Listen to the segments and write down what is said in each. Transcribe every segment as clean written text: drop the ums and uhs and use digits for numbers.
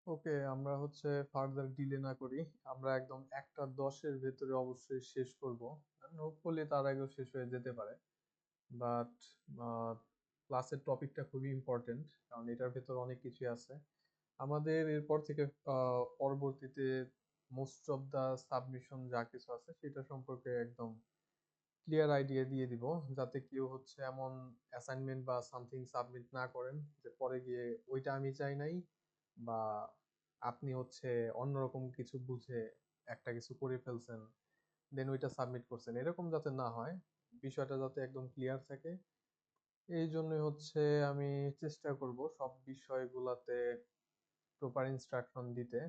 ওকে, আমরা হচ্ছে further delay না করি। আমরা একদম 1টা 10-এর ভেতরে অবশ্যই শেষ করব। হোপফুলি তার আগেও শেষ হয়ে যেতে পারে। বাট ক্লাসের টপিকটা খুবই ইম্পর্টেন্ট, কারণ এটার ভেতর অনেক কিছু আছে। আমাদের এরপর থেকে পরবর্তীতে মোস্ট অফ দা সাবমিশন যা কিছু আছে সেটা সম্পর্কে একদম ক্লিয়ার আইডিয়া দিয়ে দিব, যাতে কেউ হচ্ছে এমন অ্যাসাইনমেন্ট বা সামথিং সাবমিট না করেন যে পরে গিয়ে ওইটা আমি চাই নাই, বা আপনি হচ্ছে অন্যরকম কিছু বুঝে একটা কিছু করে ফেলছেন, দেন ওইটা সাবমিট করছেন, এরকম যাতে না হয়। বিষয়টা যাতে একদম ক্লিয়ার থাকে, এই জন্যই হচ্ছে আমি চেষ্টা করব সব বিষয়গুলাতে প্রপার ইনস্ট্রাকশন দিতে।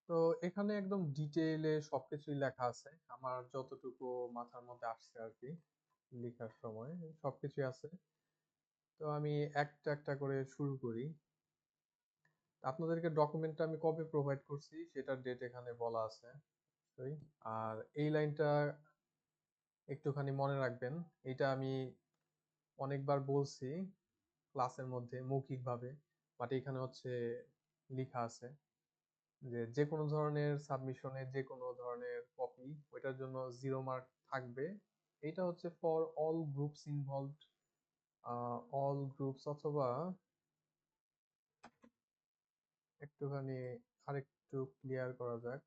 তো এখানে একদম ডিটেইলে সবকিছুই লেখা আছে, আমার যতটুকু মাথার মধ্যে আসছে আর কি লেখার সময় সবকিছুই আছে। তো আমি একটা একটা করে শুরু করি। আপনাদেরকে ডকুমেন্টটা আমি কবে প্রোভাইড করছি সেটার ডেট এখানে বলা আছে। সই। আর এই লাইনটা একটুখানি মনে রাখবেন, এটা আমি অনেকবার বলছি ক্লাসের মধ্যে মৌখিকভাবে, বাট এখানে হচ্ছে লেখা আছে যে যে কোনো ধরনের সাবমিশনে যে কোনো ধরনের কপি, ওইটার জন্য 0 মার্ক থাকবে। এটা হচ্ছে for all groups involved, all groups, অথবা একটুখানি আরেকটু ক্লিয়ার করা যাক।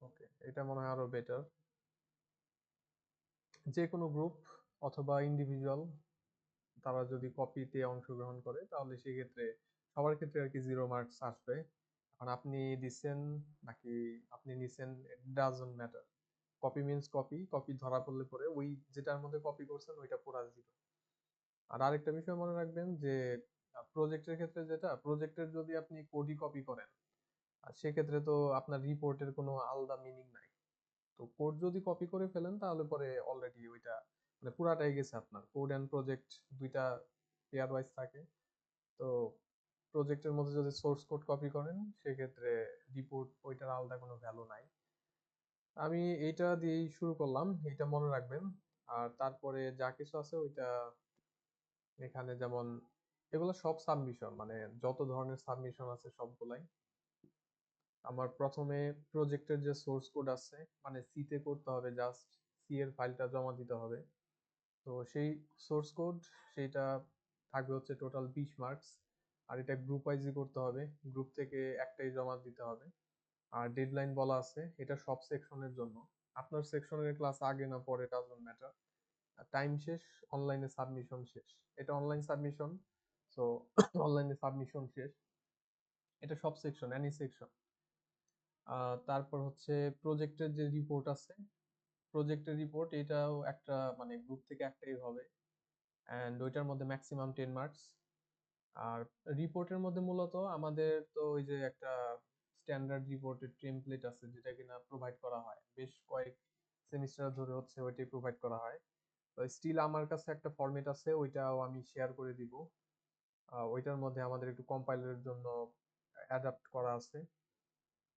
ওকে, এটা মনে হয় আরো বেটার। যে কোনো গ্রুপ অথবা ইন্ডিভিজুয়াল, তারা যদি কপিতে অংশগ্রহণ করে তাহলে সেক্ষেত্রে সবার ক্ষেত্রে আর কি 0 মার্কস আসবে। এখন আপনি দিচ্ছেন নাকি আপনি নিছেন, doesn't matter. Copy means copy, copy ধরা পড়লে পরে ওই যেটার মধ্যে কপি করছেন ওইটা পুরা 0। আর আরেকটা বিষয় মনে রাখবেন যে প্রজেক্টের ক্ষেত্রে, যেটা প্রজেক্টের যদি আপনি কোডই কপি করেন, আর সেক্ষেত্রে তো আপনার রিপোর্টের কোনো আলাদা মিনিং নাই। তো কোড যদি কপি করে ফেলেন তাহলে পরে অলরেডি ওইটা মানে পুরাটাই গেছে আপনার। কোড এন্ড প্রজেক্ট দুইটা পেয়ার ওয়াইজ থাকে। তো প্রজেক্টের মধ্যে যদি সোর্স কোড কপি করেন সেক্ষেত্রে রিপোর্ট ওইটার আলাদা কোনো ভ্যালু নাই। আমি এইটা দিয়েই শুরু করলাম, এটা মনে রাখবেন। আর তারপরে যা কিছু আছে ওইটা এখানে যেমন, এগুলো সব সাবমিশন, মানে যত ধরনের সাবমিশন আছে সবগুলাই। আমার প্রথমে প্রজেক্টের যে সোর্স কোড আছে, মানে সি তে করতে হবে, জাস্ট সি এর ফাইলটা জমা দিতে হবে। তো সেই সোর্স কোড, সেইটা থাকবে হচ্ছে টোটাল 20 মার্কস। আর এটা গ্রুপ ওয়াইজই করতে হবে, গ্রুপ থেকে একটাই জমা দিতে হবে। আর ডেডলাইন বলা আছে, এটা সব সেকশনের জন্য। আপনার সেকশনের ক্লাস আগে না পরে ডাজন্ট ম্যাটার, টাইম শেষ, অনলাইনে সাবমিশন শেষ। এটা অনলাইন সাবমিশন, সো অনলাইনে সাবমিশন শেষ। এটা সব সেকশন, এনি সেকশন। তারপর হচ্ছে প্রজেক্টের যে রিপোর্ট আছে, প্রজেক্টের রিপোর্ট এটাও একটা মানে গ্রুপ থেকে একটাই হবে, অ্যান্ড ওইটার মধ্যে ম্যাক্সিমাম 10 মার্কস। আর রিপোর্টের মধ্যে মূলত আমাদের তো ওই যে একটা স্ট্যান্ডার্ড রিপোর্টের টেমপ্লেট আছে, যেটা কিনা প্রোভাইড করা হয় বেশ কয়েক সেমিস্টার ধরে, হচ্ছে ওইটাই প্রোভাইড করা হয়। তো স্টিল আমার কাছে একটা ফরম্যাট আছে, ওইটাও আমি শেয়ার করে দিব। ওইটার মধ্যে আমাদের একটু কম্পাইলারের জন্য অ্যাডাপ্ট করা আছে।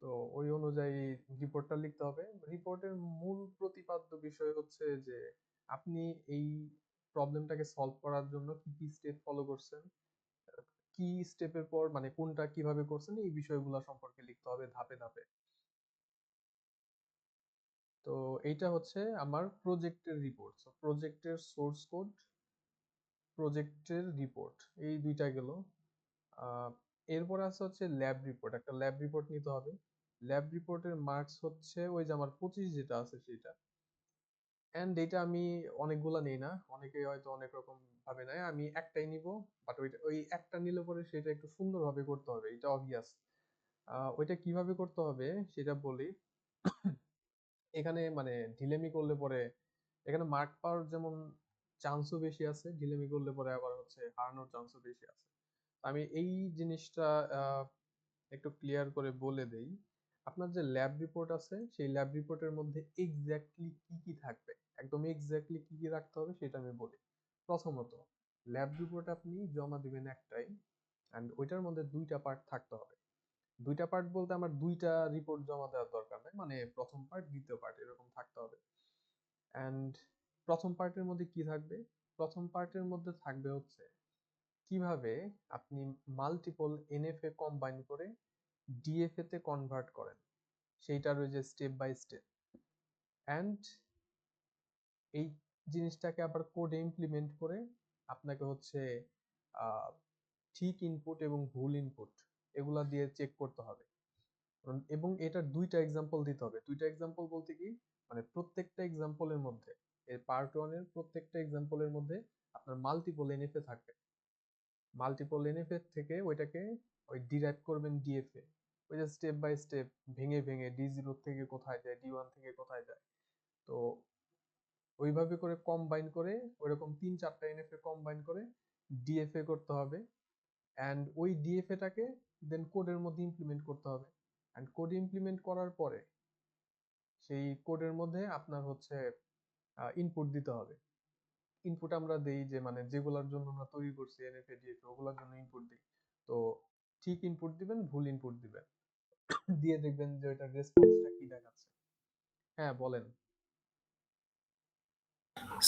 তো ওই অনুযায়ী রিপোর্টটা লিখতে হবে। রিপোর্টের মূল প্রতিপাদ্য বিষয় হচ্ছে যে আপনি এই প্রবলেমটাকে সলভ করার জন্য কি কি স্টেপ ফলো করছেন, কি স্টেপের পর মানে কোনটা কিভাবে করছেন, এই বিষয়গুলো সম্পর্কে লিখতে হবে ধাপে ধাপে। তো এইটা হচ্ছে আমার প্রজেক্টের রিপোর্ট। প্রজেক্টের সোর্স কোড, প্রজেক্টের রিপোর্ট, এই দুইটা গেল। আহ এরপর আছে হচ্ছে ল্যাব রিপোর্ট, একটা ল্যাব রিপোর্ট নিতে হবে। ল্যাব রিপোর্টের মার্কস হচ্ছে ওই যে আমার 25 যেটা আছে সেটা। এন্ড এটা আমি অনেকগুলা নেই না, অনেকে হয়তো অনেক রকম ভাবে নেয়, আমি একটাই নিব। বাট ওইটা ওই একটা নিলে পরে সেটা একটু সুন্দরভাবে করতে হবে, এটা অবভিয়াস। ওইটা কিভাবে করতে হবে সেটা বলি। এখানে মানে ঢিলেমি করলে পরে এখানে মার্ক পাওয়ার যেমন চান্সও বেশি আছে, ঢিলেমি করলে পরে আবার হচ্ছে হারানোর চান্সও বেশি আছে। আমি এই জিনিসটা আহ, একটু ক্লিয়ার করে বলে দেই। আপনার যে ল্যাব রিপোর্ট আছে সেই ল্যাব রিপোর্টের মধ্যে এক্স্যাক্টলি কি কি থাকবে, একদম এক্স্যাক্টলি কি কি রাখতে হবে সেটা আমি বলি। প্রথমত, ল্যাব রিপোর্ট আপনি জমা দিবেন একটাই, অ্যান্ড ওইটার মধ্যে দুইটা পার্ট থাকতে হবে। দুইটা পার্ট বলতে আমার দুইটা রিপোর্ট জমা দেওয়ার দরকার নেই, মানে প্রথম পার্ট দ্বিতীয় পার্ট এরকম থাকতে হবে। অ্যান্ড প্রথম পার্টের মধ্যে কি থাকবে? প্রথম পার্টের মধ্যে থাকবে হচ্ছে কিভাবে আপনি মাল্টিপল এনএফএ কম্বাইন করে ডিএফএ তে কনভার্ট করেন, সেইটার ওই যে স্টেপ বাই স্টেপ। অ্যান্ড এই জিনিসটাকে আবার কোডে ইমপ্লিমেন্ট করে আপনাকে হচ্ছে ঠিক ইনপুট এবং ভুল ইনপুট এগুলা দিয়ে চেক করতে হবে। এবং এটার দুইটা এক্সাম্পল দিতে হবে। দুইটা এক্সাম্পল বলতে কি, মানে প্রত্যেকটা এক্সাম্পলের মধ্যে, এর পার্ট ওয়ান এর প্রত্যেকটা এক্সাম্পলের মধ্যে আপনার মাল্টিপল এনএফএ থাকবে। মাল্টিপল এনএফএ থেকে ওইটাকে ওই ডিরাইভ করবেন ডিএফএ, ওই যে স্টেপ বাই স্টেপ ভেঙে ভেঙে D0 থেকে কোথায় যায়, D1 থেকে কোথায় যায়। তো ওইভাবে করে কম্বাইন করে ওইরকম 3-4টা এনএফএ কম্বাইন করে ডিএফএ করতে হবে। অ্যান্ড ওই ডিএফএটাকে দেন কোডের মধ্যে ইমপ্লিমেন্ট করতে হবে। অ্যান্ড কোড ইমপ্লিমেন্ট করার পরে সেই কোডের মধ্যে আপনার হচ্ছে ইনপুট দিতে হবে। ইনপুট আমরা দেই যে মানে যেগুলোর জন্য আমরা তৈরি করছি এনএফএ ডিএফএ ওগুলোর জন্য ইনপুট দিই। তো ঠিক ইনপুট দিবেন, ভুল ইনপুট দিবেন, দিয়ে দেখবেন যে ওইটার রেসপন্সটা কি দেখাচ্ছে। হ্যাঁ বলেন।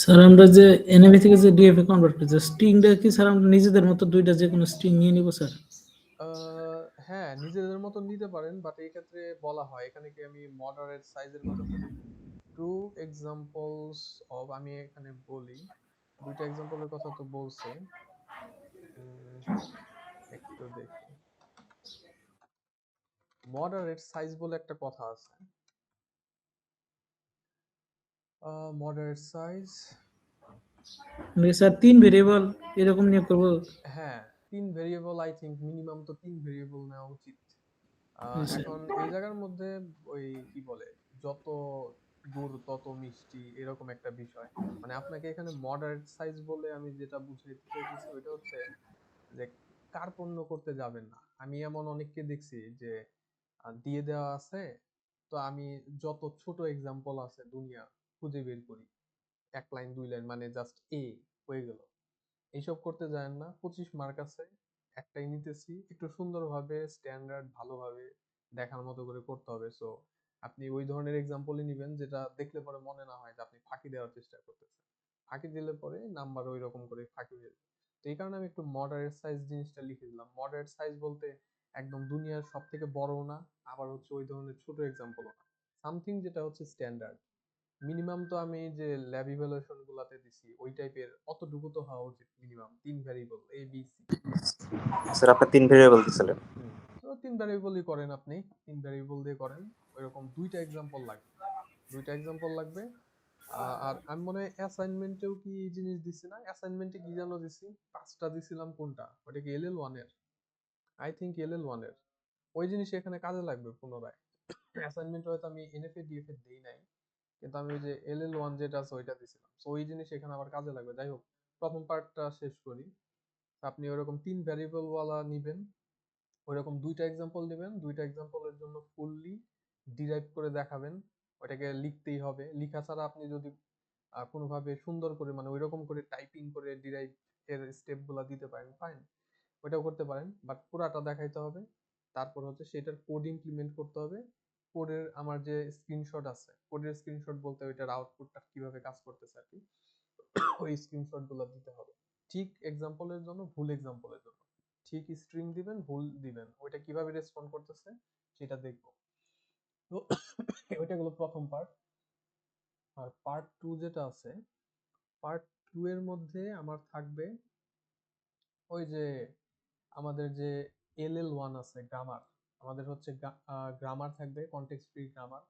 স্যার আমরা যে এনএভি থেকে যে ডিএফএ কনভার্ট করছি, স্ট্রিংটা কি স্যার আমরা নিজেদের মতো দুইটা যে কোনো স্ট্রিং নিয়ে নিব স্যার? হ্যাঁ নিজেদের মতো নিতে পারেন, বাট এই ক্ষেত্রে বলা হয়, এখানে কি আমি মডারেট সাইজের কথা বলি, টু এক্সাম্পলস অফ, আমি এখানে বলি দুইটা এক্সাম্পলের কথা তো বলছে। একটু দেখি, মডারেট সাইজ বলে একটা কথা আছে। মডারেট সাইজ, স্যার 3 ভেরিয়েবল এরকম নিয়ে করবো? হ্যাঁ 3 ভেরিয়েবল, আই থিঙ্ক মিনিমাম তো 3 ভেরিয়েবল নেওয়া উচিত। স্যার এখন এই জায়গার মধ্যে ওই কি বলে, যত গুড় তত মিষ্টি এরকম একটা বিষয়। মানে আপনাকে এখানে মডারেট সাইজ বলে আমি যেটা বুঝাইতে চাইতেছি ওইটা হচ্ছে যে কার্পণ্য করতে যাবেন না। আমি এমন অনেককে দেখছি যে দিয়ে দেওয়া আছে, তো আমি যত ছোট এক্সাম্পল আছে দুনিয়া খুঁজে বের করি, 1 লাইন 2 লাইন মানে জাস্ট হয়ে গেল। এইসব করতে যায় না। 25 মার্ক আছে, একটাই নিতেছি, একটু সুন্দরভাবে স্ট্যান্ডার্ড ভালোভাবে দেখার মতো করে করতে হবে। সো আপনি ওই ধরনের এক্সাম্পলই নিবেন যেটা দেখলে পরে মনে না হয় যে আপনি ফাঁকি দেওয়ার চেষ্টা করতেছেন। ফাঁকি দিলে পরে নাম্বার ওই রকম করে ফাঁকি হয়ে যাবে। তো এই কারণে আমি একটু মডারেট সাইজ জিনিসটা লিখে দিলাম। মডারেট সাইজ বলতে একদম দুনিয়ার সব থেকে বড় না, আবার হচ্ছে ওই ধরনের ছোট এক্সাম্পলও না, সামথিং যেটা হচ্ছে স্ট্যান্ডার্ড। মিনিমাম তো আমি যে ল্যাব ইভালুয়েশন গুলাতে দিছি ওই টাইপের অতটুকু তো হওয়া উচিত। Minimum 3 variable ABC। স্যার আপনি 3 ভেরিয়েবল দিছিলেন। তো 3 ভ্যারিয়েবলই করেন আপনি, 3 ভ্যারিয়েবল দিয়ে করেন। ওইরকম দুইটা এক্সাম্পল লাগবে, দুইটা এক্সাম্পল লাগবে। আর আমি মনে হয় অ্যাসাইনমেন্টেও কি এই জিনিস দিছি না? অ্যাসাইনমেন্টে কি যেন দিছি, 5টা দিছিলাম, কোনটা ওটা কি LL1 এর? আই থিংক LL1 এর। ওই জিনিস এখানে কাজে লাগবে পুনরায়। অ্যাসাইনমেন্ট হয়তো আমি এনএফএ ডিএফএ দেই নাই, কিন্তু আমি ওই যে LL1 যেটা আছে ওইটা দিছিলাম, তো ওই জিনিস এখানে আবার কাজে লাগবে। যাই হোক, প্রথম পার্টটা শেষ করি। আপনি ওরকম 3 ভ্যারিয়েবল ওয়ালা নিবেন, ওইরকম দুইটা এক্সাম্পল দিবেন, দুইটা এক্সাম্পলের জন্য ফুললি ডিরাইভ করে দেখাবেন। ওটাকে লিখতেই হবে, লিখা ছাড়া আপনি যদি কোনোভাবে সুন্দর করে মানে ওইরকম করে টাইপিং করে ডিরাইভ এর স্টেপ গুলা দিতে পারেন, ফাইন, ওইটাও করতে পারেন, বাট পুরাটা দেখাইতে হবে। তারপর হচ্ছে সেটার কোড ইমপ্লিমেন্ট করতে হবে। কোডের আমার যে স্ক্রিনশট আছে, কোডের স্ক্রিনশট বলতে ওইটার আউটপুটটা কিভাবে কাজ করতেছে আর কি, ওই স্ক্রিনশট গুলো দিতে হবে। ঠিক এক্সাম্পলের জন্য, ভুল এক্সাম্পলের জন্য ঠিক স্ট্রিং দিবেন, ভুল দিবেন, ওইটা কিভাবে রেসপন্ড করতেছে সেটা দেখবো। তো ওইটা হলো প্রথম পার্ট। আর পার্ট 2 যেটা আছে, পার্ট 2 এর মধ্যে আমার থাকবে ওই যে আমাদের যে LL1 আছে গ্রামার, আমাদের হচ্ছে গ্রামার থাকবে, কনটেক্সট ফ্রি গ্রামার।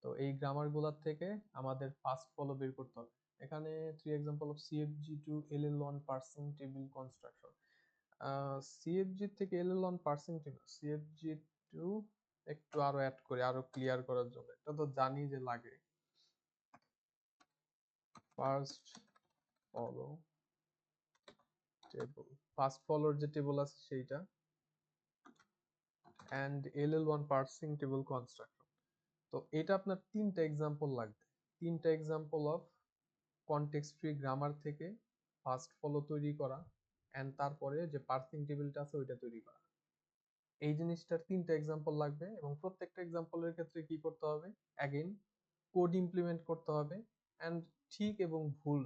তো এই গ্রামার গুলার থেকে আমাদের ফার্স্ট ফলো বের করতে হবে। এখানে 3 example of CFG to LL1 parsing table construction. CFG থেকে LL1 parsing table, CFG two একটু আরো অ্যাড করি আরো ক্লিয়ার করার জন্য, এটা তো জানি যে লাগে। ফার্স্ট ফলো টেবল, ফার্স্ট ফলোর যে টেবল আছে সেইটা, and LL1 parsing table construction. তো এটা আপনার 3টা এক্সাম্পল লাগবে, 3টা example of context free grammar থেকে ফার্স্ট ফলো তৈরি করা, এন্ড তারপরে যে পার্সিং টেবিলটা আছে ওইটা তৈরি করা। এই জিনিসটার 3টা এক্সাম্পল লাগবে, এবং প্রত্যেকটা এক্সাম্পলের ক্ষেত্রে কি করতে হবে, অ্যাগেইন কোড ইমপ্লিমেন্ট করতে হবে। এন্ড ঠিক এবং ভুল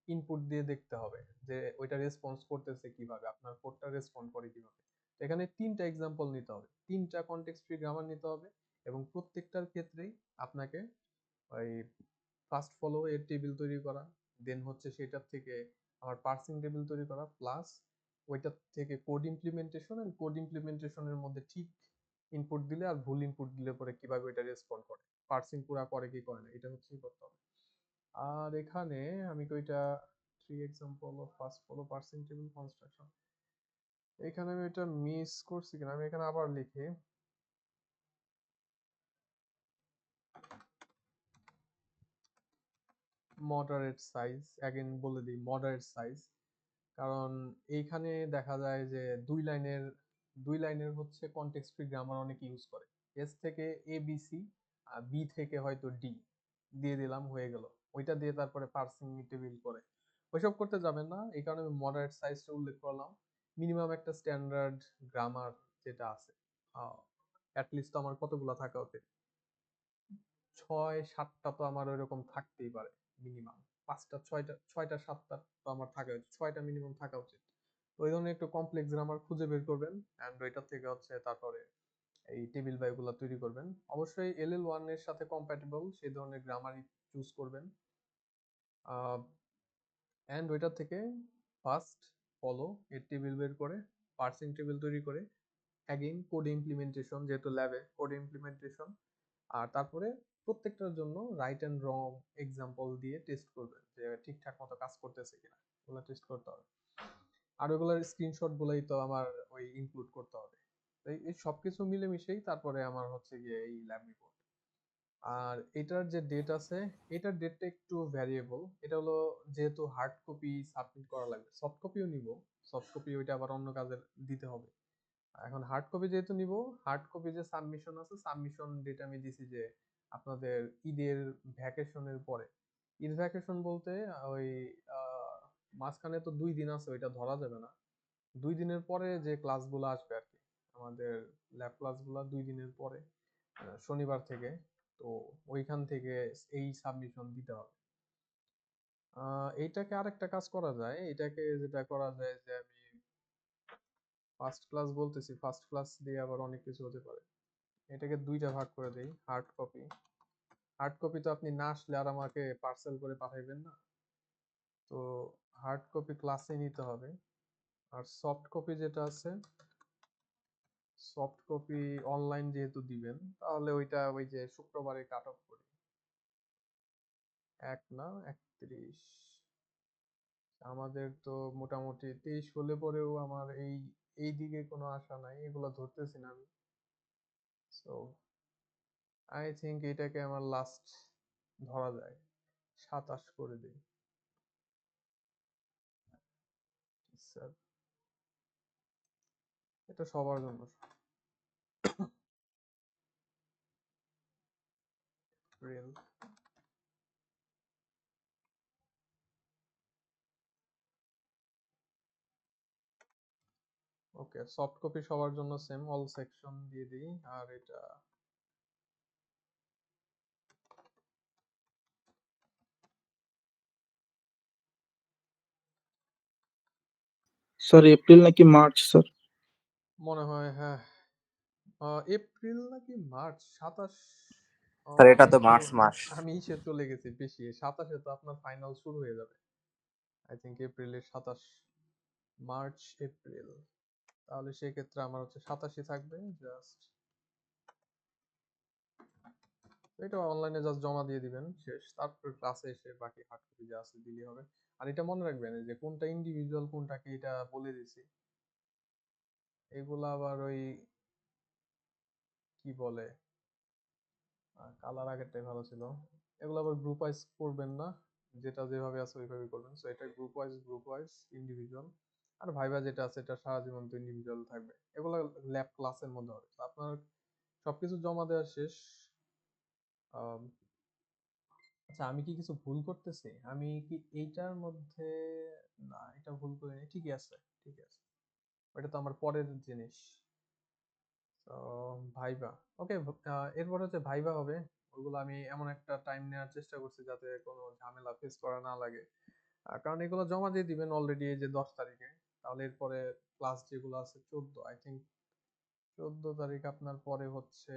ইনপুট দিয়ে দেখতে হবে যে ওইটা রেসপন্স করতেছে কিভাবে, আপনার কোডটা রেসপন্ড করে কিভাবে। তো এখানে 3টা এক্সাম্পল নিতে হবে, 3টা কনটেক্সট ফ্রি গ্রামার নিতে হবে, এবং প্রত্যেকটার ক্ষেত্রেই আপনাকে ওই ফার্স্ট ফলো এর টেবিল তৈরি করা, দেন হচ্ছে সেটার থেকে আমার পার্সিং টেবিল তৈরি করা, প্লাস ওইটার থেকে কোড ইমপ্লিমেন্টেশন, এন্ড কোড ইমপ্লিমেন্টেশনের মধ্যে ঠিক ইনপুট দিলে আর ভুল ইনপুট দিলে পরে কিভাবে এটা রেসপন্ড করে, পার্সিং পুরা করে কি করে না, এটা হচ্ছে করতে হবে। আর এখানে আমি কইটা 3 example of first follow parsing table construction, এখানে আমি এটা মিস করছি কিনা, আমি এখানে আবার লিখি মডারেট সাইজ, অ্যাগেন বলে দিই মডারেট সাইজ, কারণ এইখানে দেখা যায় যে দুই লাইনের হচ্ছে কনটেক্সট ফ্রি গ্রামার অনেকে ইউজ করে। এস থেকে A B C, R B থেকে হয়তো ডি দিয়ে দিলাম, হয়ে গেল। ওইটা দিয়ে তারপরে পার্সিং টেবিল করে ওইসব করতে যাবেন না, এই কারণে আমি মডারেট সাইজটা উল্লেখ করলাম। মিনিমাম একটা স্ট্যান্ডার্ড গ্রামার যেটা আছে, অ্যাটলিস্ট আমার কতগুলো থাকা উচিত, 6-7টা তো আমার ওইরকম থাকতেই পারে মিনিমাম, 5টা 6টা 7টা তো আমার থাকা উচিত, 6টা মিনিমাম থাকা উচিত। ওই ধরনের একটু কমপ্লেক্স গ্রামার খুঁজে বের করবেন, অ্যান্ড ওইটার থেকে হচ্ছে তারপরে এই টেবিল বা এগুলো তৈরি করবেন। অবশ্যই LL1 এর সাথে কম্প্যাটেবল সেই ধরনের গ্রামারই চুজ করবেন, অ্যান্ড ওইটার থেকে ফার্স্ট ফলো এর টেবিল বের করে পার্সিং টেবিল তৈরি করে অ্যাগেইন কোড ইমপ্লিমেন্টেশন, যেহেতু ল্যাবে কোড ইমপ্লিমেন্টেশন, আর তারপরে প্রত্যেকটার জন্য রাইট অ্যান্ড রং এক্সাম্পল দিয়ে টেস্ট করবেন যে ঠিকঠাক মতো কাজ করতেছে কিনা, ওগুলো টেস্ট করতে হবে। আর ওগুলোর স্ক্রিনশট গুলোই তো আমার ওই ইনক্লুড করতে হবে। এই সবকিছু মিলেমিশেই তারপরে আমার হচ্ছে গিয়ে এই ল্যাব রিপোর্ট। আর এটার যে ডেট আছে, এটার ডেটটা একটু ভ্যারিয়েবল, এটা হলো যেহেতু হার্ড কপি সাবমিট করা লাগবে, সফট কপিও নিব, সফট কপি ওইটা আবার অন্য কাজে দিতে হবে। এখন হার্ড কপি যেহেতু নিব, হার্ড কপি যে সাবমিশন আছে, সাবমিশন ডেট আমি দিছি যে আপনাদের ঈদের ভ্যাকেশনের পরে। ঈদ ভ্যাকেশন বলতে ওই মাঝখানে তো 2 দিন আছে, ওইটা ধরা যাবে না। 2 দিনের পরে যে ক্লাসগুলো আসবে আর কি, আমাদের ল্যাব ক্লাসগুলো 2 দিনের পরে, শনিবার থেকে। তো ওইখান থেকে এই সাবমিশন দিতে হবে। এইটাকে আরেকটা কাজ করা যায়, এটাকে যেটা করা যায় যে আমি ফার্স্ট ক্লাস বলতেছি, ফার্স্ট ক্লাস দিয়ে আবার অনেক কিছু হতে পারে। এটাকে 2টা ভাগ করে দেই, হার্ড কপি। হার্ড কপি তো আপনি না আসলে আর আমাকে পার্সেল করে পাঠাইবেন না, তো হার্ড কপি ক্লাসে নিতে হবে। আর সফট কপি যেটা আছে, সফট কপি অনলাইন যেহেতু দিবেন, তাহলে ওইটা ওই যে শুক্রবারে কাট অফ করি, 1 না 31, আমাদের তো মোটামুটি 23 হলে পরেও আমার এই দিকে কোনো আশা নাই, এগুলো ধরতেছি না আমি। সো আই থিঙ্ক এটাকে আমার লাস্ট ধরা যায়, 27 করে দিই। স্যার এটা সবার জন্য রিয়েল। ওকে, সফট কপি সবার জন্য সেম, অল সেকশন দিয়ে দিই। আর এটা স্যার এপ্রিল নাকি মার্চ স্যার? মনে হয় হ্যাঁ, এপ্রিল নাকি মার্চ, 27। স্যার এটা আমি তো একটু মার্চ মাস। আমি ইসে চলে গেছি বেশি, 27-এ তো আপনার ফাইনাল শুরু হয়ে যাবে। আই থিঙ্ক এপ্রিলের 27, মার্চ এপ্রিল, তাহলে সেক্ষেত্রে আমার হচ্ছে 27 থাকবে জাস্ট। এটা অনলাইনে জাস্ট জমা দিয়ে দিবেন, শেষ। তারপর ক্লাসে এসে বাকি হার্ড কপি যা আছে দিলেই হবে। আর এটা মনে রাখবেন যে কোনটা ইন্ডিভিজুয়াল কোনটা কি, এটা বলে দিছি। এগুলা আবার ওই কি বলে, কালার আগেরটাই ভালো ছিল। এগুলো আবার গ্রুপ ওয়াইজ করবেন না, যেটা যেভাবে আছে ওইভাবেই করবেন। সো এটা গ্রুপ ওয়াইজ ইন্ডিভিজুয়াল। আর ভাইবা যেটা আছে এটা সারা জীবন তো ইন্ডিভিজুয়াল থাকবে, এগুলো ল্যাব ক্লাসের মধ্যে হবে। তো আপনার সবকিছু জমা দেওয়া শেষ। আম, আচ্ছা, আমি কি কিছু ভুল করতেছি? আমি কি এইটার মধ্যে, না এটা ভুল করিনি, ঠিকই আছে, ঠিক আছে। ওটা তো আমার পরের জিনিস। তো ভাইবা, ওকে, এরপর হচ্ছে ভাইবা হবে। ওগুলো আমি এমন একটা টাইম নেওয়ার চেষ্টা করছি যাতে কোনো ঝামেলা ফেস করা না লাগে। কারণ এগুলো জমা দিয়ে দিবেন অলরেডি এই যে 10 তারিখে, তাহলে এরপরে ক্লাস যেগুলো আছে 14, আই থিঙ্ক 14 তারিখ আপনার পরে হচ্ছে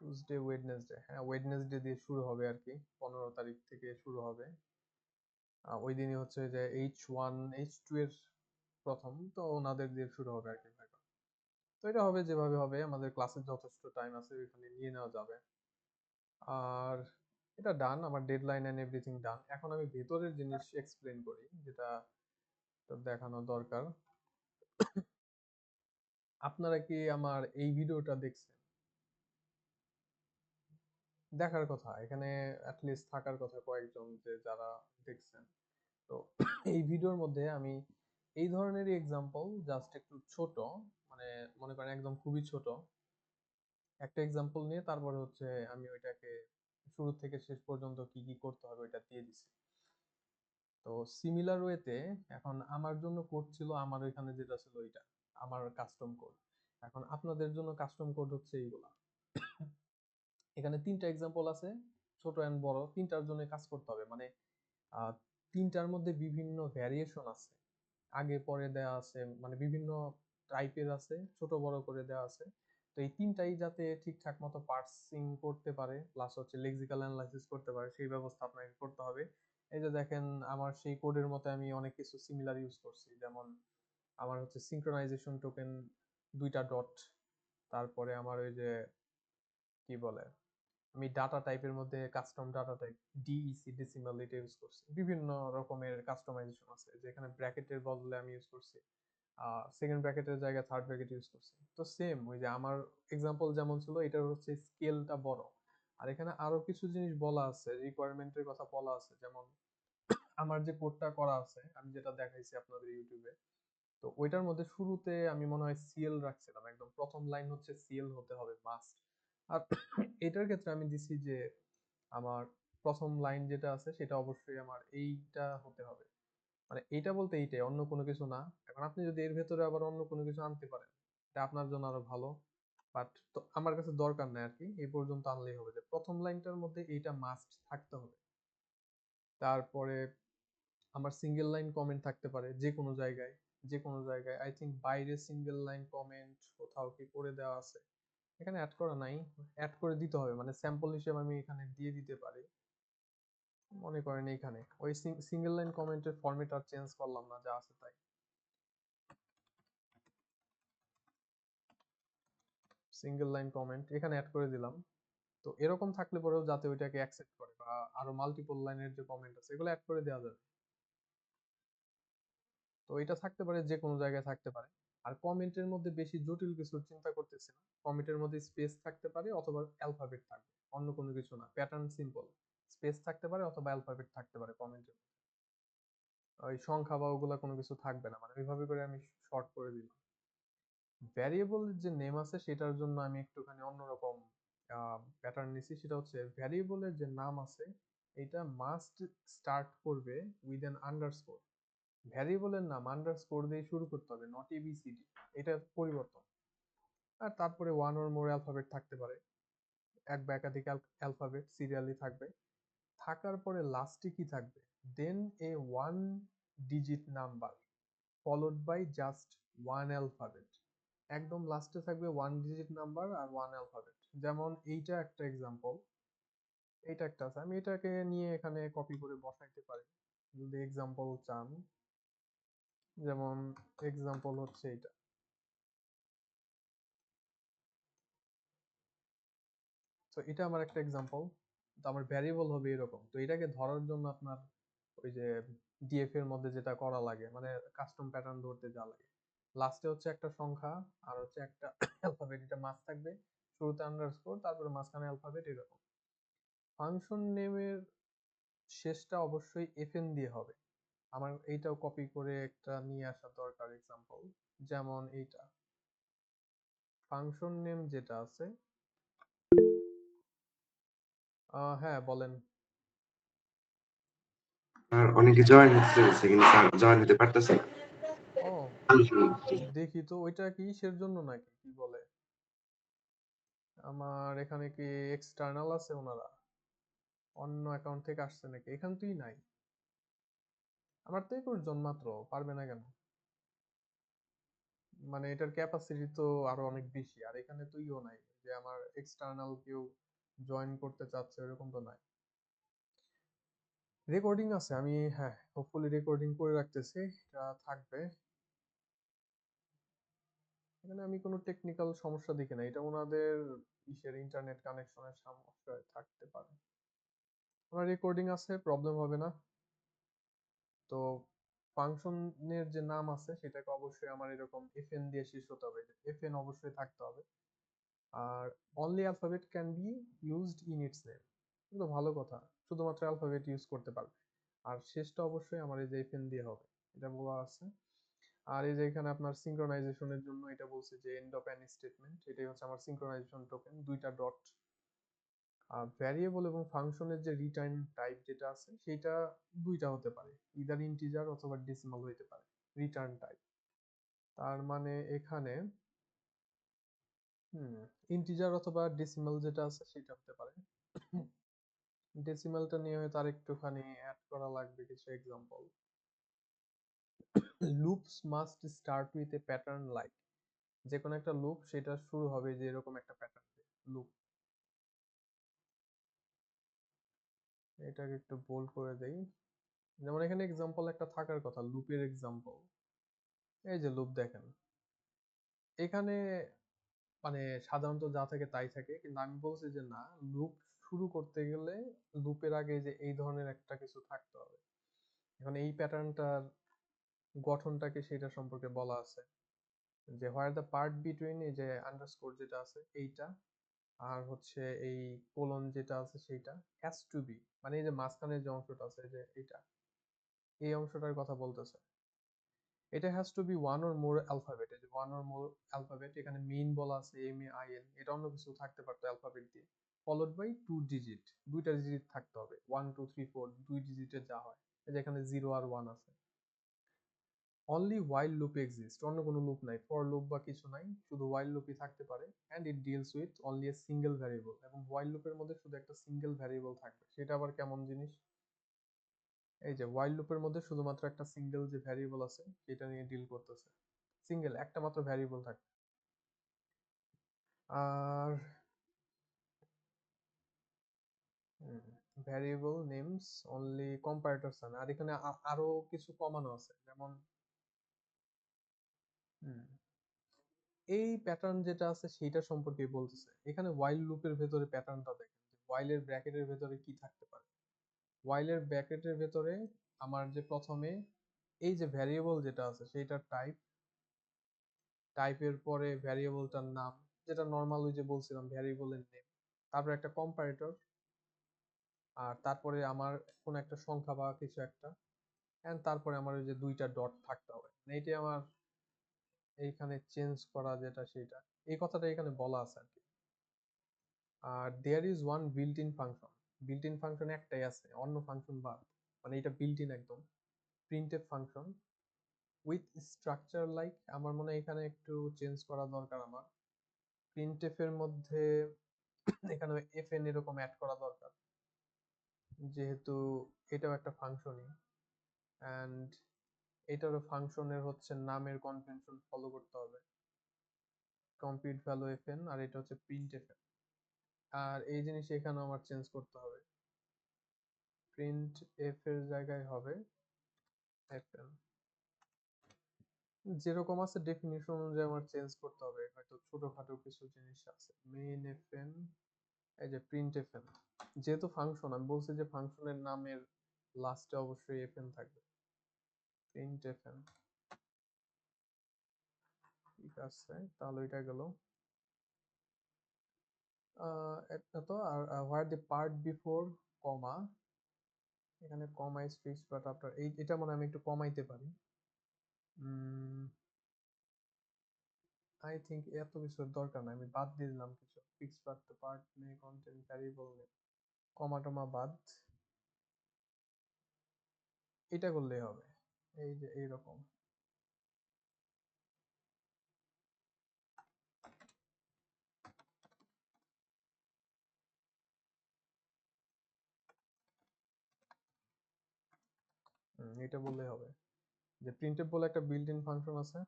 টুসডে ওয়েডনেসডে, হ্যাঁ ওয়েডনেসডে দিয়ে শুরু হবে আর কি, 15 তারিখ থেকে শুরু হবে। ওই দিনই হচ্ছে যে H1 H2 এর প্রথম, তো ওনাদের দিয়ে শুরু হবে আর কি ভাইবা। তো এটা হবে যেভাবে হবে, আমাদের ক্লাসের যথেষ্ট টাইম আছে, ওইখানে নিয়ে নেওয়া যাবে। আর এটা ডান, আমার ডেডলাইন এন্ড এভরিথিং ডান। এখন আমি ভেতরের জিনিস এক্সপ্লেন করি যেটা তো দেখানো দরকার। আপনারা কি আমার এই ভিডিওটা দেখছেন? দেখার কথা, এখানে অ্যাটলিস্ট থাকার কথা কয়েকজন যে যারা দেখছেন। তো এই ভিডিওর মধ্যে আমি এই ধরনেরই এক্সাম্পল, জাস্ট একটু ছোট, মানে মনে করেন একদম খুবই ছোট একটা এক্সাম্পল নিয়ে তারপরে হচ্ছে আমি ওইটাকে শুরু থেকে শেষ পর্যন্ত কি কি করতে হবে ওইটা দিয়ে দিছি। তো সিমিলার ওয়েতে এখন আমার জন্য কোড ছিল, আমার ওইখানে যেটা ছিল ওইটা আমার কাস্টম কোড। এখন আপনাদের জন্য কাস্টম কোড হচ্ছে এইগুলা। এখানে 3টা এক্সাম্পল আছে, ছোট এন্ড বড়, 3টার জন্য কাজ করতে হবে। মানে আহ 3টার মধ্যে বিভিন্ন ভ্যারিয়েশন আছে, আগে পরে দেওয়া আছে, মানে বিভিন্ন টাইপের আছে, ছোট বড় করে দেওয়া আছে। তো এই 3টাই যাতে ঠিকঠাক মতো পার্সিং করতে পারে প্লাস হচ্ছে লেক্সিক্যাল অ্যানালাইসিস করতে পারে সেই ব্যবস্থা আপনাকে করতে হবে। এই যে দেখেন আমার সেই কোডের মতো আমি অনেক কিছু সিমিলার ইউজ করছি, যেমন আমার হচ্ছে সিঙ্ক্রোনাইজেশন টোকেন 2টা ডট, তারপরে আমার ওই যে কি বলে, আমি ডাটা টাইপের মধ্যে custom data type Dec decimal এটা ইউজ করছি। বিভিন্ন রকমের কাস্টমাইজেশন আছে, যেখানে ব্র্যাকেটের বদলে আমি ইউজ করছি সেকেন্ড ব্র্যাকেটের জায়গায় থার্ড ব্র্যাকেট ইউজ করছি। তো সেম ওই যে আমার এক্সাম্পল যেমন ছিল, এটার হচ্ছে স্কেলটা বড়। আর এখানে আরো কিছু জিনিস বলা আছে, রিকোয়ারমেন্টের কথা বলা আছে, যেমন আমার যে কোডটা করা আছে আমি যেটা দেখাইছি আপনাদের ইউটিউবে, তো ওইটার মধ্যে শুরুতে আমি মনে হয় সিএল রাখছিলাম, একদম প্রথম লাইন হচ্ছে সিএল হতে হবে মাস্ট। আর এটার ক্ষেত্রে আমি দিছি যে আমার প্রথম লাইন যেটা আছে সেটা অবশ্যই আমার এইটা হতে হবে, মানে এইটা বলতে এইটাই, অন্য কোনো কিছু না। এখন আপনি যদি এর ভেতরে আবার অন্য কোনো কিছু আনতে পারেন এটা আপনার জন্য আরো ভালো, বাট তো আমার কাছে দরকার নাই আর কি, এই পর্যন্ত আনলেই হবে যে প্রথম লাইনটার মধ্যে এইটা মাস্ট থাকতে হবে। তারপরে আমার সিঙ্গেল লাইন কমেন্ট থাকতে পারে যে কোনো জায়গায়, যে কোনো জায়গায়। আই থিঙ্ক বাইরে সিঙ্গেল লাইন কমেন্ট কোথাও কি করে দেওয়া আছে, এখানে অ্যাড করা নাই, অ্যাড করে দিতে হবে, মানে স্যাম্পল হিসেবে আমি এখানে দিয়ে দিতে পারি। মনে করেন এইখানে ওই সিঙ্গেল লাইন কমেন্টের ফরম্যাট আর চেঞ্জ করলাম না, যা আছে তাই সিঙ্গেল লাইন কমেন্ট এখানে অ্যাড করে দিলাম। তো এরকম থাকলে পরেও যাতে ওইটাকে অ্যাকসেপ্ট করে, বা আরো মাল্টিপল লাইনের যে কমেন্ট আছে এগুলো অ্যাড করে দেওয়া যাবে। তো এটা থাকতে পারে, যে কোনো জায়গায় থাকতে পারে। আর কমেন্টের মধ্যে বেশি জটিল কিছু চিন্তা করতেছি না, কমেন্টের মধ্যে স্পেস থাকতে পারে অথবা অ্যালফাবেট থাকবে, অন্য কোনো কিছু না, প্যাটার্ন সিম্পল। স্পেস থাকতে পারে অথবা অ্যালফাবেট থাকতে পারে কমেন্টের, ওই সংখ্যা বা ওগুলা কোনো কিছু থাকবে না, মানে ওইভাবে করে আমি শর্ট করে দিলাম। ভ্যারিয়েবল যে নেম আছে সেটার জন্য আমি একটুখানি অন্যরকম প্যাটার্ন নিছি, সেটা হচ্ছে ভ্যারিয়েবলের যে নাম আছে এটা মাস্ট স্টার্ট করবে উইথ অ্যান আন্ডারস্কোর। ভ্যারিয়েবলের নাম আন্ডারস্কোর দিয়ে শুরু করতে হবে, নট এবিসিডি, এটা পরিবর্তন। আর তারপরে ওয়ান অর মোর অ্যালফাবেট থাকতে পারে, এক বা একাধিক অ্যালফাবেট সিরিয়ালি থাকবে। থাকার পরে লাস্টে কি থাকবে, then a one digit number followed by just one alphabet. একদম লাস্টে থাকবে ওয়ান ডিজিট নাম্বার আর ওয়ান অ্যালফাবেট। যেমন এইটা একটা এক্সাম্পল, এইটা একটা আছে, আমি এটাকে নিয়ে এখানে কপি করে বসাইতে পারি যদি এক্সাম্পল চান। যেমন এক্সাম্পল হচ্ছে এটা, তো এটা আমার একটা এক্সাম্পল। তো আমার ভ্যারিয়েবল হবে এরকম। তো এটাকে ধরার জন্য আপনার ওই যে ডিএফ এর মধ্যে যেটা করা লাগে, মানে কাস্টম প্যাটার্ন ধরতে যা লাগে, লাস্টে হচ্ছে একটা সংখ্যা আর হচ্ছে একটা অ্যালফাবেট, এটা মাঝ থাকবে, শুরুতে আন্ডারস্কোর তারপরে মাঝখানে অ্যালফাবেট, এরকম। ফাংশন নেমের শেষটা অবশ্যই এফএন দিয়ে হবে। আমার এইটাও কপি করে একটা নিয়ে আসা দরকার এক্সাম্পল। যেমন এইটা ফাংশন নেম যেটা আছে, হ্যাঁ বলেন। আর অনেকে জয়েন হতে চাইছে কিন্তু জয়েন হতে পারতেছে না। ও দেখি তো ওইটা কিসের জন্য নাকি কি বলে, আমার এখানে কি এক্সটার্নাল আছে ওনারা, অন্য অ্যাকাউন্ট থেকে আসছে নাকি? এখানে তুই নাই, আমার তো 21 জন মাত্র, পারবে না কেন? মানে এটার ক্যাপাসিটি তো আরো অনেক বেশি, আর এখানে তুইও নাই যে আমার এক্সটার্নাল কেউ জয়েন করতে চাচ্ছে, এরকম তো নাই। রেকর্ডিং আছে, আমি হ্যাঁ হোপফুলি রেকর্ডিং করে রাখতেছি, এটা থাকবে। এখানে আমি কোনো টেকনিক্যাল সমস্যা দেখি না, এটা ওনাদের ইসের ইন্টারনেট কানেকশনের সমস্যা থাকতে পারে। আমার রেকর্ডিং আছে, প্রবলেম হবে না। তো ফাংশনের যে নাম আছে সেটাকে অবশ্যই আমার এরকম এফএন দিয়ে শেষ হতে হবে, এফএন অবশ্যই থাকতে হবে। আর only alphabet can be used in its name, কিন্তু ভালো কথা, শুধুমাত্র অ্যালফাবেট ইউজ করতে পারবে। আর শেষটা অবশ্যই আমার এই যে এফএন দিয়ে হবে, এটা বলা আছে। আর এই যে এখানে আপনার সিঙ্ক্রোনাইজেশনের জন্য এটা বলছে যে এন্ড অফ অ্যান স্টেটমেন্ট, এটাই হচ্ছে আমার সিঙ্ক্রোনাইজেশন টোকেন, দুইটা ডট। আর ভ্যারিয়েবল এবং ফাংশনের যে রিটার্ন টাইপ যেটা আছে সেটা দুইটা হতে পারে, ইদার ইন্টিজার অথবা ডেসিমাল হইতে পারে রিটার্ন টাইপ। তার মানে এখানে ইন্টিজার অথবা ডেসিমাল যেটা আছে সেটা হতে পারে। ডেসিমালটা নিয়ে হয়তো আর একটুখানি অ্যাড করা লাগবে কিছু example. Loops must start with a pattern like, যে কোনো একটা লুপ সেটা শুরু হবে যে এরকম একটা প্যাটার্ন দিয়ে লুপ। এটাকে একটু বোল্ড করে দেই, যেমন এখানে এক্সাম্পল একটা থাকার কথা, লুপের এক্সাম্পল। এই যে লুপ দেখেন এখানে, মানে সাধারণত যা থাকে তাই থাকে, কিন্তু আমি বলছি যে না, লুপ শুরু করতে গেলে লুপের আগে যে এই ধরনের একটা কিছু থাকতে হবে। এখন এই প্যাটার্নটার গঠনটাকে সেটা সম্পর্কে বলা আছে, যে হোয়ার দ্য পার্ট বিটুইন এই যে আন্ডারস্কোর যেটা আছে এইটা, আর হচ্ছে এই কোলন যেটা আছে সেইটা হ্যাজ টু বি, মানে এই যে মাঝখানের যে অংশটা আছে যে এইটা, এই অংশটার কথা বলতেছে। এটা has to be one or more alphabet, এই যে ওয়ান অর মোর অ্যালফাবেট, এখানে মেইন বলা আছে MAIN, এটা অন্য কিছু থাকতে পারতো অ্যালফাবেট দিয়ে, ফলোড বাই 2 ডিজিট, দুইটা ডিজিট থাকতে হবে, 1 2 3 4 দুই ডিজিটের যা হয়, এই যে এখানে 0 আর 1 আছে। অনলি ওয়াইল লুপ এক্সিস্ট, অন্য কোনো লুপ নাই, ফর লুপ বা কিছু নাই, শুধু ওয়াইল লুপই থাকতে পারে। And it deals with only a single variable, এবং ওয়াইল লুপের মধ্যে শুধু একটা সিঙ্গেল ভ্যারিয়েবল থাকবে, সেটা আবার কেমন জিনিস? এই যে ওয়াইল লুপের মধ্যে শুধুমাত্র একটা সিঙ্গেল যে ভ্যারিয়েবল আছে সেটা নিয়ে ডিল করতেছে, সিঙ্গেল একটা মাত্র ভ্যারিয়েবল থাকবে। আর ভ্যারিয়েবল নেমস অনলি কম্পারেটরস, আর এখানে আরো কিছু কমানো আছে, যেমন এই প্যাটার্ন যেটা আছে সেইটা সম্পর্কে বলতেছে। এখানে ওয়াইল লুপের ভেতরে প্যাটার্নটা দেখেন, ওয়াইলের ব্র্যাকেটের ভেতরে কি থাকতে পারে। ওয়াইলের ব্র্যাকেটের ভেতরে আমার যে প্রথমে এই যে ভ্যারিয়েবল যেটা আছে সেইটার টাইপ, টাইপের পরে ভ্যারিয়েবলটার নাম, যেটা নর্মাল ওই যে বলছিলাম ভ্যারিয়েবলের নেম, তারপর একটা কম্পারেটর, আর তারপরে আমার কোন একটা সংখ্যা বা কিছু একটা, এন্ড তারপরে আমার ওই যে দুইটা ডট থাকতে হবে, এইটাই আমার এইখানে চেঞ্জ করা যেটা সেটা, এই কথাটা এখানে বলা আছে আর কি। আর there is one built in function, built in function একটাই আছে, অন্য ফাংশন বাদ, মানে এটা বিল্ট ইন একদম, printf function with structure like, আমার মনে হয় এখানে একটু চেঞ্জ করা দরকার আমার, প্রিন্টএফ এর মধ্যে এখানে এফএন এরকম অ্যাড করা দরকার, যেহেতু এটাও একটা ফাংশনই, অ্যান্ড এটারও ফাংশনের হচ্ছে নামের কনভেনশন ফলো করতে হবে, কম্পিউট ভ্যালু এফএন, আর এটা হচ্ছে প্রিন্ট এফএন। আর এই জিনিস এখানে আমার চেঞ্জ করতে হবে, প্রিন্ট এফ এর জায়গায় হবে এফএন, যেরকম আছে ডেফিনিশন অনুযায়ী আমার চেঞ্জ করতে হবে, হয়তো ছোটখাটো কিছু জিনিস আছে। মেইন এফএন, এই যে প্রিন্ট এফএন, যেহেতু ফাংশন আমি বলছি যে ফাংশনের নামের লাস্টে অবশ্যই এফএন থাকবে, প্রিন্ট এফএন। ঠিক আছে, তাহলে এটা গেল। এটা তো, আর হোয়ার দ্য পার্ট বিফোর কমা, এখানে comma is fixed, but after, এটা মনে আমি একটু কমাইতে পারি। আই থিঙ্ক এত কিছুর দরকার নাই, আমি বাদ দিয়ে দিলাম কিছু, fixed but the part may contain variable name, comma টমা বাদ, এটা করলেই হবে। এই যে এইরকম, এটা বললেই হবে যে printf বলে একটা বিল্ট ইন ফাংশন আছে।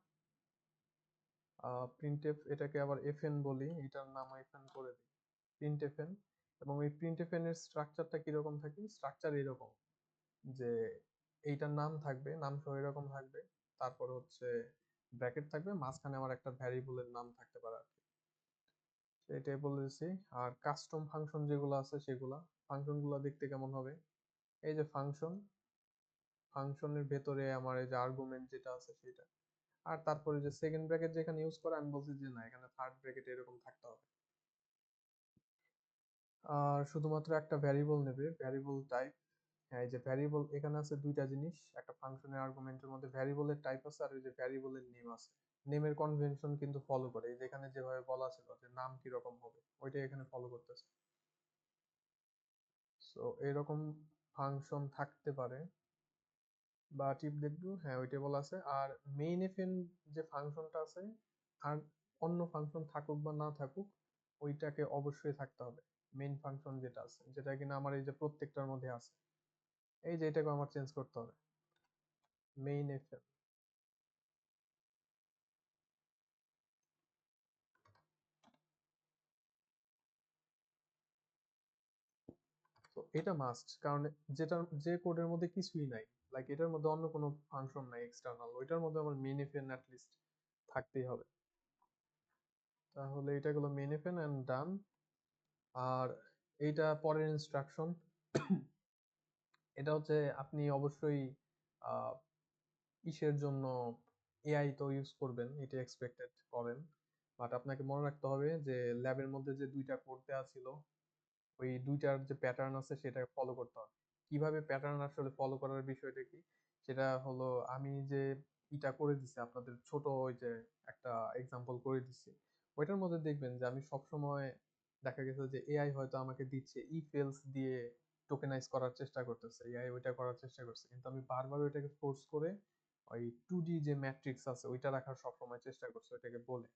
printf এটাকে আবার fn বলি, এটার নাম fn করে দিই, printfn। এবং এই printfn এর স্ট্রাকচারটা কিরকম থাকে? স্ট্রাকচার এরকম যে এইটার নাম থাকবে, নাম সহ এরকম থাকবে, তারপর হচ্ছে ব্র্যাকেট থাকবে, মাঝখানে আমার একটা ভ্যারিয়েবলের নাম থাকতে পারে আর কি। এটাই বলেছি। আর কাস্টম ফাংশন যেগুলো আছে সেগুলা, ফাংশনগুলো দেখতে কেমন হবে? এই যে ফাংশন, ফাংশনের ভেতরে আমার এই যে আর্গুমেন্ট যেটা আছে সেটা, আর তারপরে যে সেকেন্ড ব্র্যাকেট যেখানে ইউজ করে আমি বলছি যে না, এখানে থার্ড ব্র্যাকেট এরকম থাকতে হবে। আর শুধুমাত্র একটা ভ্যারিয়েবল নেবে, ভ্যারিয়েবল টাইপ। হ্যাঁ, এই যে ভ্যারিয়েবল এখানে আছে দুইটা জিনিস, একটা ফাংশনের আর্গুমেন্টের মধ্যে ভ্যারিয়েবলের টাইপ আছে আর ওই যে ভ্যারিয়েবলের নেম আছে। নেমের কনভেনশন কিন্তু ফলো করে, এই যেখানে যেভাবে বলা ছিল যে নাম কি রকম হবে ওইটাই এখানে ফলো করতেছে। সো এরকম ফাংশন থাকতে পারে বা টিপ দেখবো, হ্যাঁ ওইটাই বলা আছে। আর মেইন এফএন যে ফাংশনটা আছে, আর অন্য ফাংশন থাকুক বা না থাকুক ওইটাকে অবশ্যই থাকতে হবে। মেইন ফাংশন যেটা আছে, যেটা কিনা আমার এই যে প্রত্যেকটার মধ্যে আছে, এই যে এটাকে আমার চেঞ্জ করতে হবে, মেইন এফএন। তো এটা মাস্ট, কারণ যেটা যে কোডের মধ্যে কিছুই নাই, লাইক এটার মধ্যে অন্য কোনো ফাংশন নাই এক্সটার্নাল, ওইটার মধ্যে আমার মেইন এফএন অ্যাট লিস্ট থাকতেই হবে। তাহলে এটা হলো মেইন এফএন এন্ড ডান। আর এইটা পরের ইনস্ট্রাকশন, এটা হচ্ছে আপনি অবশ্যই আহ, ইসের জন্য এআই তো ইউজ করবেন, এটা এক্সপেক্টেড করেন। বাট আপনাকে মনে রাখতে হবে যে ল্যাবের মধ্যে যে দুইটা কোড দেওয়া ছিল, ওই দুইটার যে প্যাটার্ন আছে সেটা ফলো করতে হবে। কিভাবে প্যাটার্ন আসলে ফলো করার বিষয়টা কি, সেটা হলো আমি যে ইটা করে দিছি আপনাদের, ছোট ওই যে একটা এক্সাম্পল করে দিচ্ছি, ওইটার মধ্যে দেখবেন যে আমি সবসময় দেখা গেছে যে এআই হয়তো আমাকে দিচ্ছে ইফ এলস দিয়ে টোকেনাইজ করার চেষ্টা করতেছে, এআই ওইটা করার চেষ্টা করছে, কিন্তু আমি বারবার ওইটাকে ফোর্স করে ওই 2D যে ম্যাট্রিক্স আছে ওইটা রাখার সবসময় চেষ্টা করছে, ওইটাকে বলে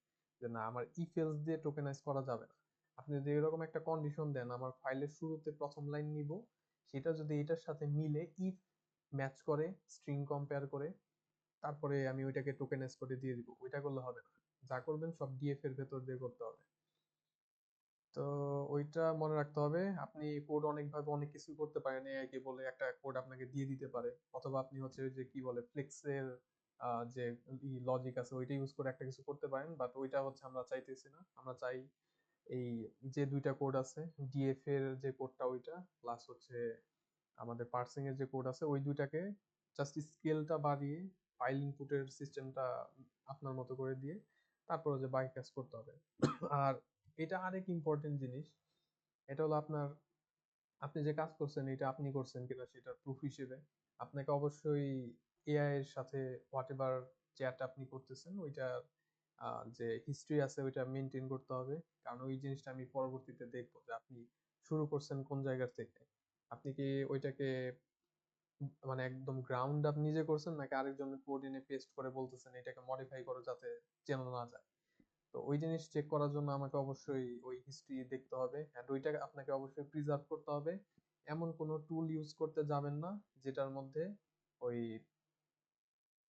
যে না আমার ইফ এলস দিয়ে টোকেনাইজ করা যাবে না। আপনি যদি এরকম একটা কন্ডিশন দেন, আমার ফাইলের শুরুতে প্রথম লাইন নিব, সেটা যদি এটার সাথে মিলে, ইফ ম্যাচ করে, স্ট্রিং কম্পেয়ার করে, তারপরে আমি ওইটাকে টোকেনাইজ করে দিয়ে দিব, ওইটা করলে হবে না। যা করবেন সব ডিএফ এর ভেতর দিয়ে করতে হবে। তো ওইটা মনে রাখতে হবে। আপনি কোড অনেকভাবে অনেক কিছু করতে পারেন, এআই কে বলে একটা কোড আপনাকে দিয়ে দিতে পারে, অথবা আপনি হচ্ছে ওই যে কি বলে ফ্লেক্সের যে লজিক আছে ওইটা ইউজ করে একটা কিছু করতে পারেন, বাট ওইটা হচ্ছে আমরা চাইতেছি না। আমরা চাই এই যে দুইটা কোড আছে, ডিএফ এর যে কোডটা ওইটা, প্লাস হচ্ছে আমাদের পার্সিং এর যে কোড আছে, ওই দুইটাকে জাস্ট স্কেলটা বাড়িয়ে ফাইল ইনপুটের সিস্টেমটা আপনার মতো করে দিয়ে তারপরে যে বাকি কাজ করতে হবে। আর এটা আরেক ইম্পর্টেন্ট জিনিস, এটা হলো আপনার, আপনি যে কাজ করছেন এটা আপনি করছেন কিনা সেটার প্রুফ হিসেবে আপনাকে অবশ্যই এআই এর সাথে হোয়াট এভার চ্যাট আপনি করতেছেন ওইটা যে হিস্ট্রি আছে ওইটা মেনটেন করতে হবে। কারণ ওই জিনিসটা আমি পরবর্তীতে দেখবো যে আপনি শুরু করছেন কোন জায়গা থেকে, আপনি কি ওইটাকে মানে একদম গ্রাউন্ড আপ নিজে করছেন, নাকি আরেকজনের কোড এনে পেস্ট করে বলতেছেন এটাকে মডিফাই করো যাতে চেনা না যায়। তো ওই জিনিস চেক করার জন্য আমাকে অবশ্যই ওই হিস্ট্রি দেখতে হবে, এন্ড ওইটা আপনাকে অবশ্যই প্রিজার্ভ করতে হবে। এমন কোনো টুল ইউজ করতে যাবেন না যেটার মধ্যে ওই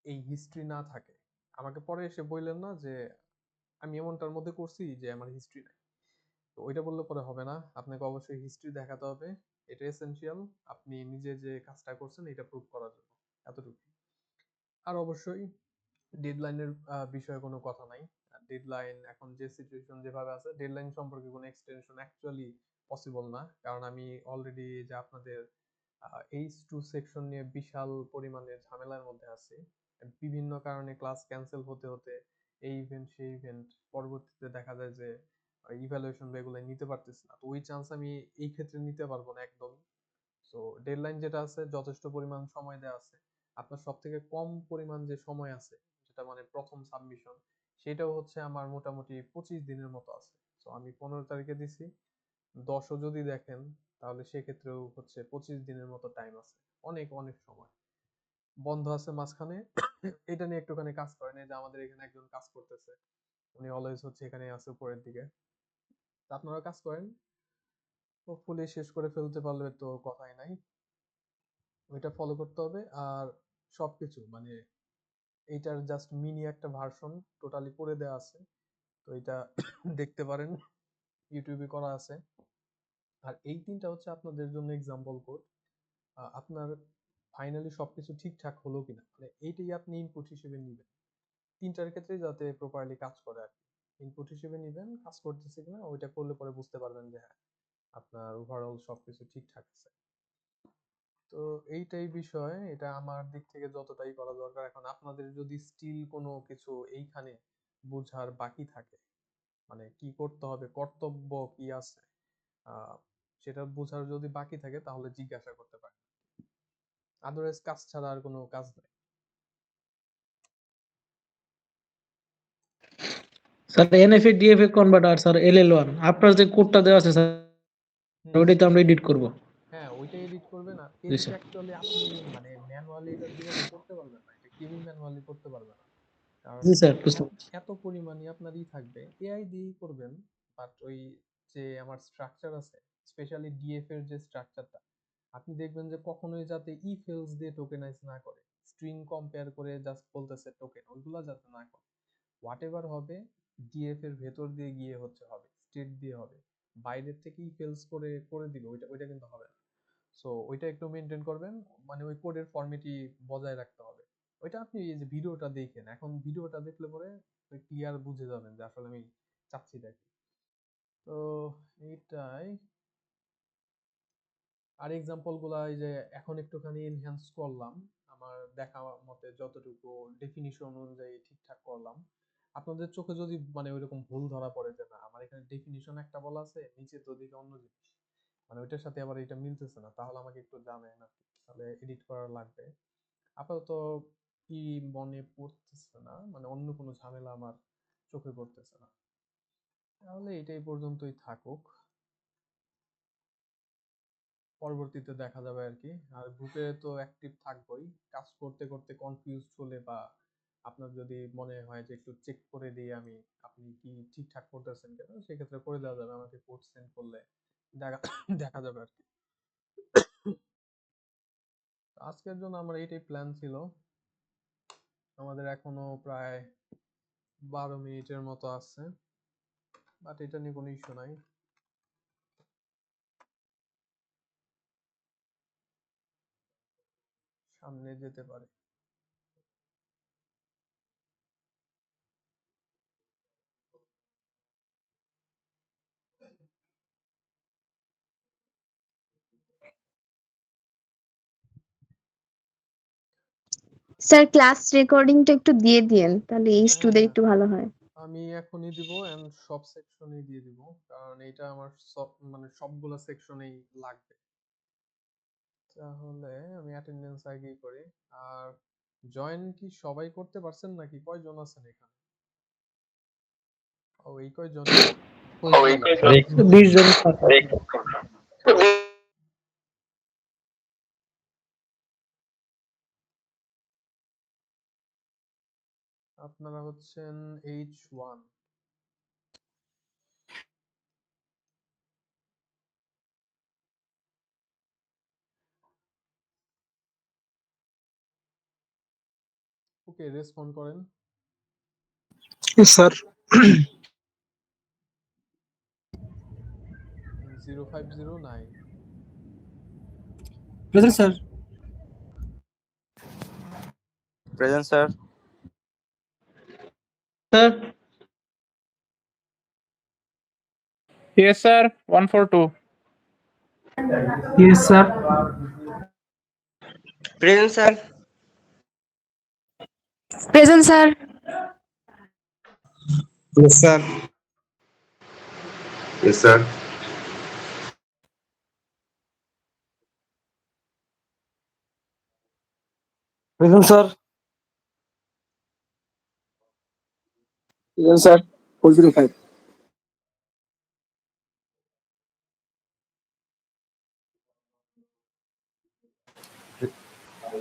এই হিস্ট্রি না থাকে। আমাকে পরে এসে বললেন না যে আমি এমনটার মধ্যে করছি যে আমার হিস্ট্রি নাই। তো ওইটা বললে পরে হবে না, আপনাকে অবশ্যই হিস্ট্রি দেখাতে হবে, এটা এসেনশিয়াল আপনি নিজে যে কাজটা করছেন এটা প্রুভ করার জন্য, এতটুকু। আর অবশ্যই ডেডলাইনের বিষয়ে কোনো কথা নাই। ডেডলাইন এখন যে সিচুয়েশন যেভাবে আছে, ডেডলাইন সম্পর্কে কোনো এক্সটেনশন অ্যাকচুয়ালি পসিবল না, কারণ আমি অলরেডি যে আপনাদের H2 সেকশন নিয়ে বিশাল পরিমাণে ঝামেলার মধ্যে আছি। বিভিন্ন কারণে ক্লাস ক্যান্সেল হতে হতে এই ইভেন্ট সেই ইভেন্ট, পরবর্তীতে দেখা যায় যে ইভ্যালুয়েশন বা এগুলো নিতে পারতেছি না, তো ওই চান্স আমি এই ক্ষেত্রে নিতে পারবো না একদম। সো ডেডলাইন যেটা আছে যথেষ্ট পরিমাণ সময় দেওয়া আছে, আপনার সব থেকে কম পরিমাণ যে সময় আছে, যেটা মানে প্রথম সাবমিশন, সেটাও হচ্ছে আমার মোটামুটি 25 দিনের মতো আছে। তো আমি 15 তারিখে দিছি, 10ও যদি দেখেন তাহলে সেক্ষেত্রেও হচ্ছে 25 দিনের মতো টাইম আছে, অনেক অনেক সময় বন্ধ আছে মাঝখানে। এটা নিয়ে একটুখানি কাজ করেন, এই যে আমাদের এখানে একজন কাজ করতেছে, উনি অলওয়েজ হচ্ছে এখানে আছে উপরের দিকে, তা আপনারা কাজ করেন, হোপফুলি শেষ করে ফেলতে পারলে তো কথাই নাই, ওইটা ফলো করতে হবে। আর সবকিছু মানে এইটার জাস্ট মিনি একটা ভার্সন টোটালি করে দেওয়া আছে। তো এটা দেখতে পারেন, ইউটিউবে করা আছে। আর এই তিনটা হচ্ছে আপনাদের জন্য এক্সাম্পল কোড। আপনার ফাইনালি সবকিছু ঠিকঠাক হলো কিনা মানে এইটাই আপনি ইনপুট হিসেবে নিবেন। তিনটার ক্ষেত্রে যাতে প্রপারলি কাজ করে আর কি। ইনপুট হিসেবে নিবেন কাজ করতেছে কিনা, ওইটা করলে পরে বুঝতে পারবেন যে হ্যাঁ আপনার ওভারঅল সবকিছু ঠিকঠাক আছে। তো এইটাই বিষয়, এটা আমার দিক থেকে যতটাই করা দরকার। এখন আপনাদের যদি স্টিল কোনো কিছু এইখানে বোঝার বাকি থাকে, মানে কি করতে হবে, কর্তব্য কি আছে, আহ সেটা বোঝার যদি বাকি থাকে তাহলে জিজ্ঞাসা করতে পারেন। আদারওয়াইজ কাজ ছাড়া আর কোনো কাজ নাই। Sir NFA DFA converter sir LL one আপনার যে কোডটা দেওয়া আছে স্যার হুম ওইটাই তো আমরা এডিট করব। হ্যাঁ, ওইটা এডিট করবেন। আর জি এডিট স্যার। অ্যাকচুয়ালি আপনি মানে ম্যানুয়ালি এটা জীবনে করতে পারবেন না, এটা কেউই ম্যানুয়ালি করতে পারবে না। কারণ জি স্যার বুঝতে এত পারছি। এত পরিমাণই আপনারই থাকবে, এআই দিয়েই করবেন। বাট ওই যে আমার স্ট্রাকচার আছে, স্পেশালি ডিএফ এর যে স্ট্রাকচারটা, আপনি দেখবেন যে কখনোই যাতে ইফ এলস দিয়ে টোকেনাইজ না করে, স্ট্রিং কম্পেয়ার করে জাস্ট বলতেছে টোকেন, ওইগুলা যাতে না করে। হোয়াট এভার হবে ডিএফ এর ভেতর দিয়ে গিয়ে হবে, স্টেট দিয়ে হবে। বাইরের থেকে ইফ এলস করে করে দিবে, ওইটা ওইটা কিন্তু হবে না। সো ওইটা একটু মেনটেন করবেন, মানে ওই কোডের ফর্মেটি বজায় রাখতে হবে। ওইটা আপনি এই যে ভিডিওটা দেখেন, এখন ভিডিওটা দেখলে পরে ক্লিয়ার বুঝে যাবেন যে আসলে আমি চাচ্ছিটা কি। তো এইটাই। আর এক্সাম্পল গুলা এই যে এখন একটুখানি এনহ্যান্স করলাম, আমার দেখা মতে যতটুকু ডেফিনিশন অনুযায়ী ঠিকঠাক করলাম। আপনাদের চোখে যদি মানে ওইরকম ভুল ধরা পড়ে যে না আমার এখানে ডেফিনিশন একটা বলা আছে, নিচে তো দিকে অন্য জিনিস, মানে ওইটার সাথে আবার এটা মিলতেছে না, তাহলে আমাকে একটু জানাবেন আর কি, তাহলে এডিট করা লাগবে। আপাতত কি মনে পড়তেছে না, মানে অন্য কোনো ঝামেলা আমার চোখে পড়তেছে না। তাহলে এটাই পর্যন্তই থাকুক, পরবর্তীতে দেখা যাবে আর কি। আর গ্রুপে তো অ্যাক্টিভ থাকবোই, কাজ করতে করতে কনফিউজড হলে বা আপনার যদি মনে হয় যে একটু চেক করে দিই আমি, আপনি কি ঠিকঠাক করতেছেন কিনা, সেক্ষেত্রে করে দেওয়া যাবে, আমাকে কোড সেন্ড করলে দেখা দেখা যাবে আর কি। আজকের জন্য আমার এইটাই প্ল্যান ছিল। আমাদের এখনো প্রায় 12 মিনিটের মতো আছে, বাট এটা নিয়ে কোনো ইস্যু নাই, সামনে যেতে পারে। স্যার ক্লাস রেকর্ডিংটা একটু দিয়ে দিয়েন, তাহলে এই হ্যাঁ স্টুডেন্ট হ্যাঁ, একটু ভালো হয়। আমি এখনই দিব এন্ড সব সেকশনেই দিয়ে দিব, কারণ এটা আমার সব মানে সবগুলা সেকশনেই লাগবে। তাহলে আমি অ্যাটেন্ডেন্স আগেই করি। আর জয়েন কি সবাই করতে পারছেন নাকি কয়জন আছেন এখানে? ও এই কয়জনই। ওই 20 জন স্যার। আপনারা হচ্ছেন H1। ওকে, রেসপন্ড করেন। Yes, sir. 0509। Present, sir. Present sir. Sir Yes, sir. 142. Yes sir. Present sir. Present sir. Yes, sir. Yes, sir. Present, sir. Yes, sir. 405.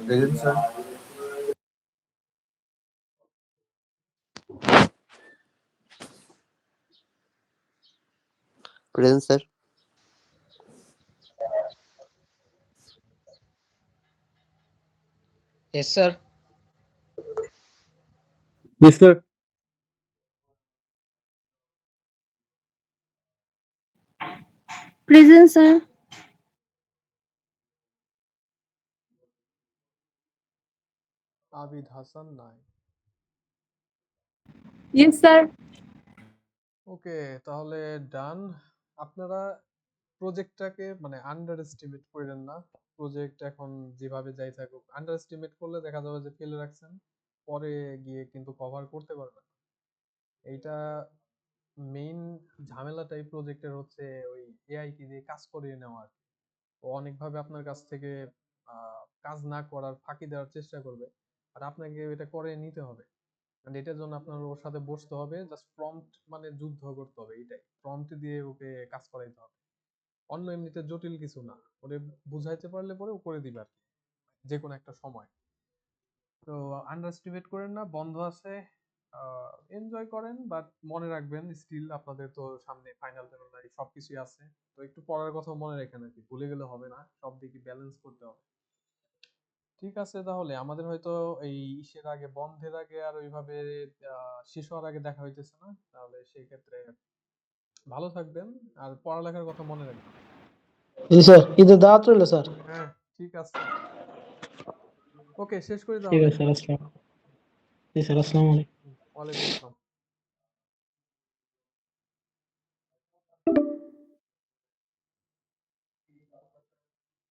Present, sir. Present sir. Yes, sir. Yes, sir. Present, sir. Abid Hasan নাই। Yes, sir. ওকে, তাহলে ডান। আপনারা প্রজেক্টটাকে মানে under estimate করেন না। Project এখন যেভাবে যাই থাকুক, আন্ডার এস্টিমেট করলে দেখা যাবে যে ফেলে রাখছেন, পরে গিয়ে কিন্তু কভার করতে পারবেন না। এইটা মেইন ঝামেলাটাই প্রজেক্টের হচ্ছে ওই এআই কে দিয়ে কাজ করিয়ে নেওয়া আর কি। ও অনেকভাবে আপনার কাছ থেকে কাজ না করার ফাঁকি দেওয়ার চেষ্টা করবে, আর আপনাকে এটা করে নিতে হবে। আর এটার জন্য আপনার ওর সাথে বসতে হবে, জাস্ট প্রম্পট মানে যুদ্ধ করতে হবে, এইটাই প্রম্পট দিয়ে ওকে কাজ করাইতে হবে। অন্য এমনিতে জটিল কিছু না, ওরে বুঝাইতে পারলে পরে ও করে দিবে আর কি, যে কোনো একটা সময়। তো আন্ডার এস্টিমেট করেন না, বন্ধ আছে, এনজয় করেন, বাট মনে রাখবেন স্টিল আপনাদের তো সামনে ফাইনাল টাইনাল সবকিছুই আছে। তো একটু পড়ার কথা মনে রাখেন আর কি, ভুলে গেলে হবে না, সব দিকে ব্যালেন্স করতে হবে। ঠিক আছে, তাহলে আমাদের হয়তো এই ইসের আগে, বন্ধের আগে আর ওইভাবে শেষ হওয়ার আগে দেখা হইতেছে না। তাহলে সেই ক্ষেত্রে ভালো থাকবেন, আর পড়ালেখার কথা মনে রাখবেন। জি স্যার, ঈদের দাওয়াত রইল স্যার। হ্যাঁ, ঠিক আছে, ওকে, শেষ করি ঠিক তাহলে। আছে স্যার, আসসালাম। জি স্যার, আসসালামু আলাইকুম। ওয়ালাইকুম আসসালাম।